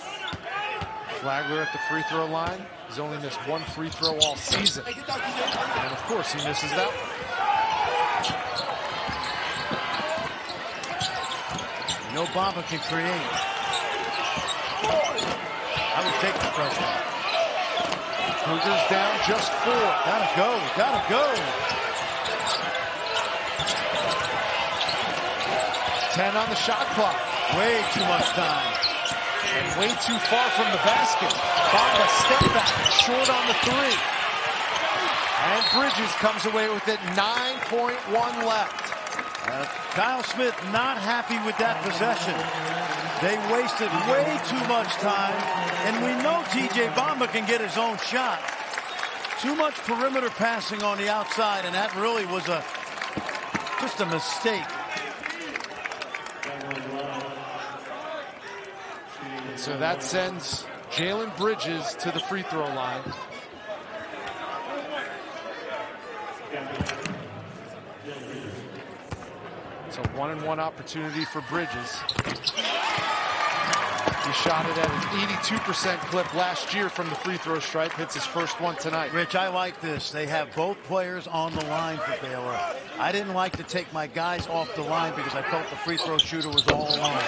Flagler at the free throw line. He's only missed 1 free throw all season. And of course, he misses that one. No Bamba can create. I would take the pressure. Cougars down just 4. Gotta go, gotta go. 10 on the shot clock. Way too much time. And way too far from the basket. Bamba step back, short on the 3. And Bridges comes away with it. 9.1 left. Kyle Smith not happy with that possession. They wasted way too much time. And we know TJ Bamba can get his own shot. Too much perimeter passing on the outside, and that really was just a mistake. So that sends Jalen Bridges to the free throw line. It's a 1-and-1 opportunity for Bridges. He shot it at an 82% clip last year from the free throw stripe. Hits his first one tonight. Rich, I like this. They have both players on the line for Baylor. I didn't like to take my guys off the line because I felt the free throw shooter was all alone.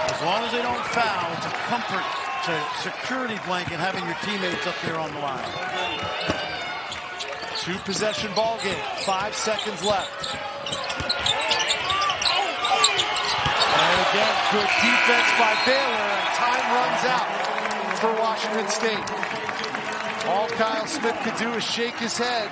As long as they don't foul, it's a comfort, it's a security blanket having your teammates up there on the line. 2-possession ball game. 5 seconds left. And again, good defense by Baylor, and time runs out for Washington State. All Kyle Smith could do is shake his head